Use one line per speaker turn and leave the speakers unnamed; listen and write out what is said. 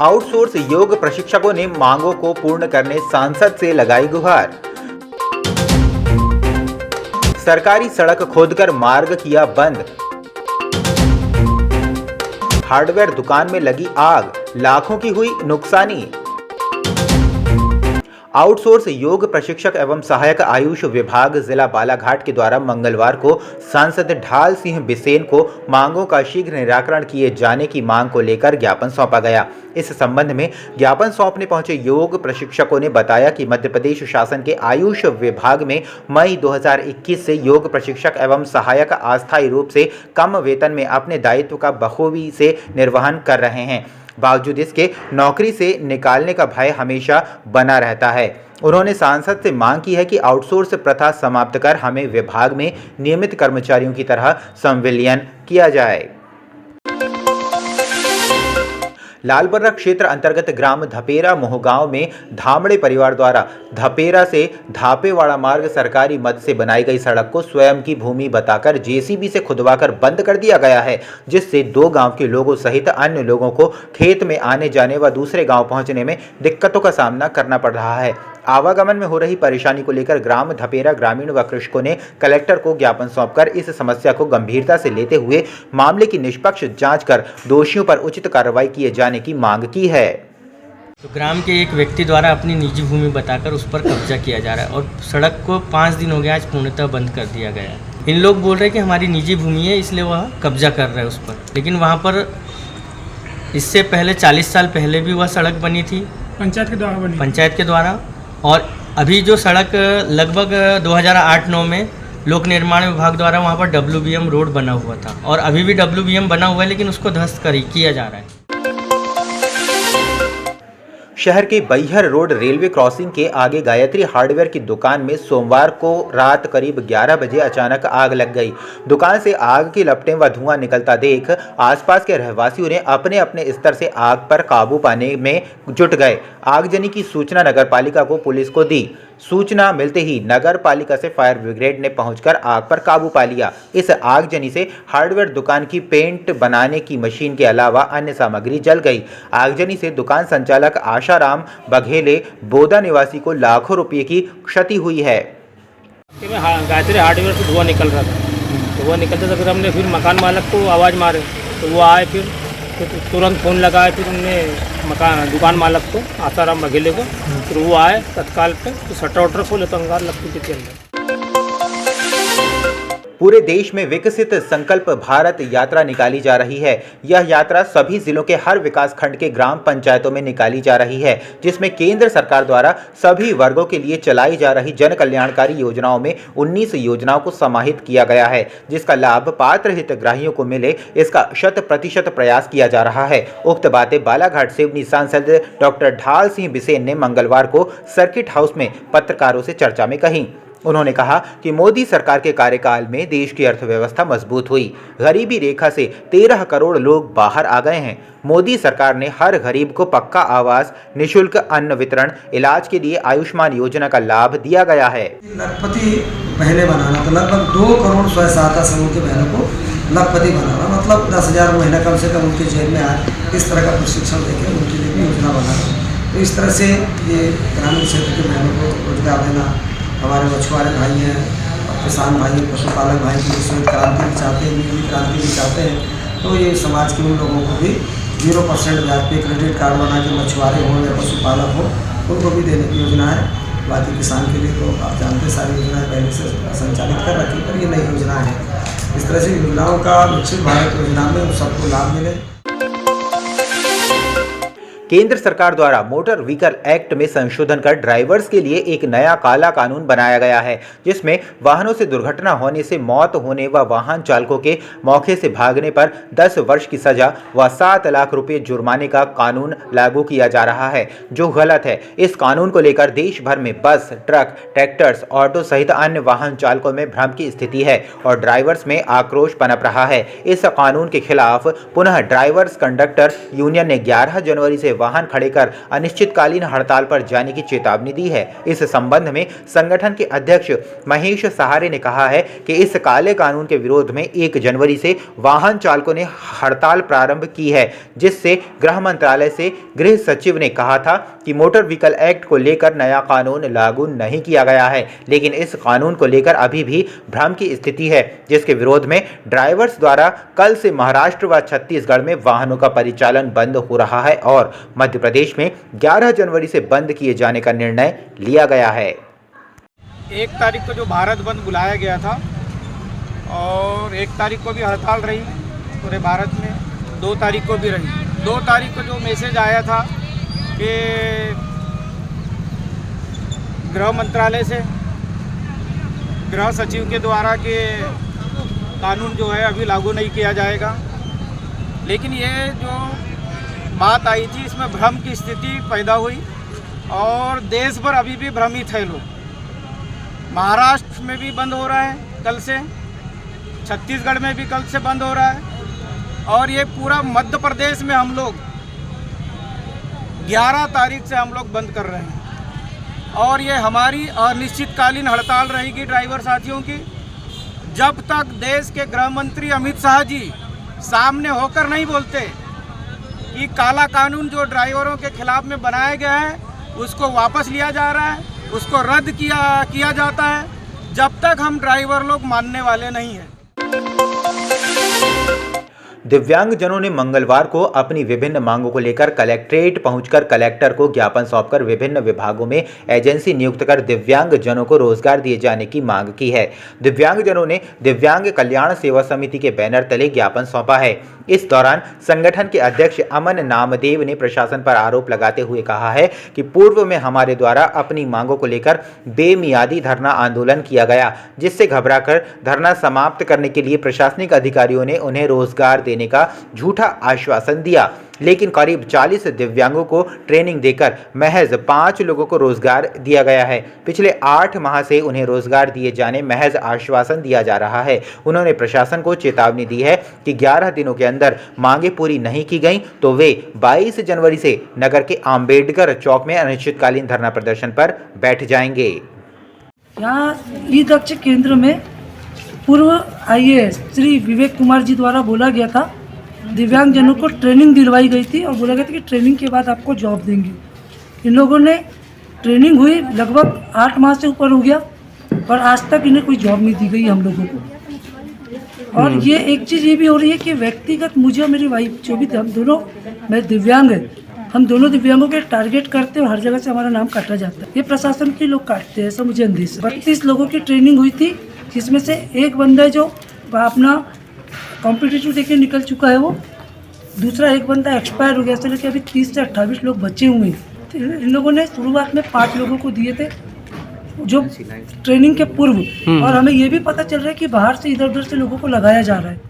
Outsource योग प्रशिक्षकों ने मांगों को पूर्ण करने सांसद से लगाई गुहार। सरकारी सड़क खोदकर मार्ग किया बंद। हार्डवेयर दुकान में लगी आग, लाखों की हुई नुकसानी। आउटसोर्स योग प्रशिक्षक एवं सहायक आयुष विभाग जिला बालाघाट के द्वारा मंगलवार को सांसद ढाल सिंह बिसेन को मांगों का शीघ्र निराकरण किए जाने की मांग को लेकर ज्ञापन सौंपा गया। इस संबंध में ज्ञापन सौंपने पहुंचे योग प्रशिक्षकों ने बताया कि मध्य प्रदेश शासन के आयुष विभाग में मई 2021 से योग प्रशिक्षक एवं सहायक अस्थायी रूप से कम वेतन में अपने दायित्व का बखूबी से निर्वहन कर रहे हैं। बावजूद इसके नौकरी से निकालने का भय हमेशा बना रहता है। उन्होंने सांसद से मांग की है कि आउटसोर्स प्रथा समाप्त कर हमें विभाग में नियमित कर्मचारियों की तरह संविलियन किया जाए। लालबर्रा क्षेत्र अंतर्गत ग्राम धपेरा मोहगांव में धामड़े परिवार द्वारा धपेरा से धापेवाड़ा मार्ग सरकारी मद से बनाई गई सड़क को स्वयं की भूमि बताकर जेसीबी से खुदवाकर बंद कर दिया गया है, जिससे दो गांव के लोगों सहित अन्य लोगों को खेत में आने जाने व दूसरे गांव पहुंचने में दिक्कतों का सामना करना पड़ रहा है। आवागमन में हो रही परेशानी को लेकर ग्राम धपेरा ग्रामीण व कृषकों ने कलेक्टर को ज्ञापन सौंपकर इस समस्या को गंभीरता से लेते हुए मामले की निष्पक्ष जांच कर दोषियों पर उचित कार्रवाई किए जाने की मांग की है।
तो ग्राम के एक व्यक्ति द्वारा अपनी निजी भूमि बताकर उस पर कब्जा किया जा रहा है और सड़क को 5 दिन हो गया, आज पूर्णतः बंद कर दिया गया है। इन लोग बोल रहे हैं कि हमारी निजी भूमि है, इसलिए वह कब्जा कर रहे हैं उस पर, लेकिन वहाँ पर इससे पहले 40 साल पहले भी वह सड़क बनी थी पंचायत के द्वारा। और अभी जो सड़क लगभग 2008-9 में लोक निर्माण विभाग द्वारा वहाँ पर WBM रोड बना हुआ था और अभी भी WBM बना हुआ है, लेकिन उसको ध्वस्त किया जा रहा है।
शहर के बैहर रोड रेलवे क्रॉसिंग के आगे गायत्री हार्डवेयर की दुकान में सोमवार को रात करीब 11 बजे अचानक आग लग गई। दुकान से आग की लपटें व धुआं निकलता देख आसपास के रहवासियों ने अपने अपने स्तर से आग पर काबू पाने में जुट गए। आगजनी की सूचना नगर पालिका को पुलिस को दी। सूचना मिलते ही नगर पालिका से फायर ब्रिगेड ने पहुंचकर आग पर काबू पा लिया। इस आगजनी से हार्डवेयर दुकान की पेंट बनाने की मशीन के अलावा अन्य सामग्री जल गई। आगजनी से दुकान संचालक आशाराम बघेले बोदा निवासी को लाखों रुपए की क्षति हुई है।
गायत्री हार्डवेयर से धुआं निकल रहा था, तो धुआं निकलता था, फिर हमने फिर मकान मालिक को आवाज़ मारे तो वो आए, फिर तुरंत फ़ोन लगाए, फिर उनने दुकान मालिक को आसाराम बघेले को, फिर वो आए तत्काल पे, तो शटर वटर खोले तो अंगार लगती थी के अंदर।
पूरे देश में विकसित संकल्प भारत यात्रा निकाली जा रही है। यह यात्रा सभी जिलों के हर विकास खंड के ग्राम पंचायतों में निकाली जा रही है, जिसमें केंद्र सरकार द्वारा सभी वर्गों के लिए चलाई जा रही जन कल्याणकारी योजनाओं में 19 योजनाओं को समाहित किया गया है, जिसका लाभ पात्र हितग्राहियों को मिले, इसका 100% प्रयास किया जा रहा है। उक्त बातें बालाघाट सिवनी सांसद डॉक्टर ढाल सिंह बिसेन ने मंगलवार को सर्किट हाउस में पत्रकारों से चर्चा में कही। उन्होंने कहा कि मोदी सरकार के कार्यकाल में देश की अर्थव्यवस्था मजबूत हुई, गरीबी रेखा से 13 करोड़ लोग बाहर आ गए हैं। मोदी सरकार ने हर गरीब को पक्का आवास, निःशुल्क अन्न वितरण, इलाज के लिए आयुष्मान योजना का लाभ दिया गया है।
लखपति पहले बनाना तो लगभग 2 करोड़ स्वयं सहायता समूह के बहनों को लखपति बनाना, मतलब 10,000 महीना कम से कम उनके जेब में आए, इस तरह का प्रशिक्षण देकर उनके लिए भी योजना बनाना। तो इस तरह से ये ग्रामीण क्षेत्र के बहनों को रोजगार देना, हमारे मछुआरे भाई हैं, किसान भाई, पशुपालक भाई की श्वेत क्रांति भी चाहते हैं, नीली क्रांति भी चाहते हैं, तो ये समाज के उन लोगों को भी 0% ब्याज पे क्रेडिट कार्ड बना के मछुआरे हों या पशुपालक हो, उनको भी देने की योजना है। बाकी किसान के लिए तो आप जानते हैं सारी योजनाएं पहले से संचालित कर रखी, पर ये नई योजना है। इस तरह से योजनाओं का विकसित भारत योजना में सबको लाभ मिले।
केंद्र सरकार द्वारा मोटर व्हीकल एक्ट में संशोधन कर ड्राइवर्स के लिए एक नया काला कानून बनाया गया है, जिसमें वाहनों से दुर्घटना होने से मौत होने व वाहन चालकों के मौके से भागने पर 10 वर्ष की सजा व 7 लाख रुपए जुर्माने का कानून लागू किया जा रहा है, जो गलत है। इस कानून को लेकर देश भर में बस, ट्रक, ट्रैक्टर्स, ऑटो सहित अन्य वाहन चालकों में भ्रम की स्थिति है और ड्राइवर्स में आक्रोश पनप रहा है। इस कानून के खिलाफ पुनः ड्राइवर्स कंडक्टर यूनियन ने 11 जनवरी से वाहन खड़े कर अनिश्चितकालीन हड़ताल पर जाने की चेतावनी दी है। इस संबंध में संगठन के अध्यक्ष महेश सहारे ने कहा है कि इस काले कानून के विरोध में 1 जनवरी से वाहन चालकों ने हड़ताल प्रारंभ की है, जिससे गृह मंत्रालय से गृह सचिव ने कहा था कि मोटर व्हीकल एक्ट को लेकर नया कानून लागू नहीं किया गया है, लेकिन इस कानून को लेकर अभी भी भ्रम की स्थिति है, जिसके विरोध में ड्राइवर्स द्वारा कल से महाराष्ट्र व छत्तीसगढ़ में वाहनों का परिचालन बंद हो रहा है और मध्य प्रदेश में 11 जनवरी से बंद किए जाने का निर्णय लिया गया है।
1 तारीख को जो भारत बंद बुलाया गया था और 1 तारीख को भी हड़ताल रही पूरे भारत में, 2 तारीख को भी रही। 2 तारीख को जो मैसेज आया था कि गृह मंत्रालय से गृह सचिव के द्वारा कि कानून जो है अभी लागू नहीं किया जाएगा, लेकिन ये जो बात आई थी इसमें भ्रम की स्थिति पैदा हुई और देश भर अभी भी भ्रमित है लोग। महाराष्ट्र में भी बंद हो रहा है कल से, छत्तीसगढ़ में भी कल से बंद हो रहा है और ये पूरा मध्य प्रदेश में हम लोग 11 तारीख से हम लोग बंद कर रहे हैं और ये हमारी अनिश्चितकालीन हड़ताल रहेगी ड्राइवर साथियों की, जब तक देश के गृह मंत्री अमित शाह जी सामने होकर नहीं बोलते कि काला कानून जो ड्राइवरों के खिलाफ में बनाया गया है उसको वापस लिया जा रहा है, उसको रद्द किया जाता है, जब तक हम ड्राइवर लोग मानने वाले नहीं हैं।
दिव्यांगजनों ने मंगलवार को अपनी विभिन्न मांगों को लेकर कलेक्ट्रेट पहुंचकर कलेक्टर को ज्ञापन सौंपकर विभिन्न विभागों में एजेंसी नियुक्त कर दिव्यांगजनों को रोजगार दिए जाने की मांग की है। दिव्यांगजनों ने दिव्यांग कल्याण सेवा समिति के बैनर तले ज्ञापन सौंपा है। इस दौरान संगठन के अध्यक्ष अमन नामदेव ने प्रशासन पर आरोप लगाते हुए कहा है कि पूर्व में हमारे द्वारा अपनी मांगों को लेकर बेमियादी धरना आंदोलन किया गया, जिससे घबराकर धरना समाप्त करने के लिए प्रशासनिक अधिकारियों ने उन्हें रोजगार देने का झूठा आश्वासन दिया, लेकिन करीब 40 दिव्यांगों को ट्रेनिंग देकर महज 5 लोगों को रोजगार दिया गया है। पिछले 8 माह से उन्हें रोजगार दिए जाने महज आश्वासन दिया जा रहा है। उन्होंने प्रशासन को चेतावनी दी है कि 11 दिनों के अंदर मांगे पूरी नहीं की गई तो वे 22 जनवरी से नगर के आम्बेडकर चौक में अनिश्चितकालीन धरना प्रदर्शन पर बैठ जाएंगे।
यहाँ ई दक्ष केंद्र में पूर्व IAS श्री विवेक कुमार जी द्वारा बोला गया था, दिव्यांगजनों को ट्रेनिंग दिलवाई गई थी और बोला गया था कि ट्रेनिंग के बाद आपको जॉब देंगे। इन लोगों ने ट्रेनिंग हुई, लगभग 8 माह से ऊपर हो गया, पर आज तक इन्हें कोई जॉब नहीं दी गई हम लोगों को। और ये एक चीज़ ये भी हो रही है कि व्यक्तिगत मुझे और मेरी वाइफ जो भी हम दोनों, मैं दिव्यांग है, हम दोनों दिव्यांगों के टारगेट करते हैं और हर जगह से हमारा नाम काटा जाता है। ये प्रशासन के लोग काटते हैं, ऐसा मुझे अंदेशा। 32 लोगों की ट्रेनिंग हुई थी, जिसमें से एक बंदा जो अपना कॉम्पिटिटिव देके निकल चुका है, वो दूसरा एक बंदा एक्सपायर हो गया, इसलिए कि अभी 30 से 28 लोग बचे हुए हैं। तो इन लोगों ने शुरुआत में 5 लोगों को दिए थे जो ट्रेनिंग के पूर्व, और हमें ये भी पता चल रहा है कि बाहर से इधर उधर से लोगों को लगाया जा रहा है।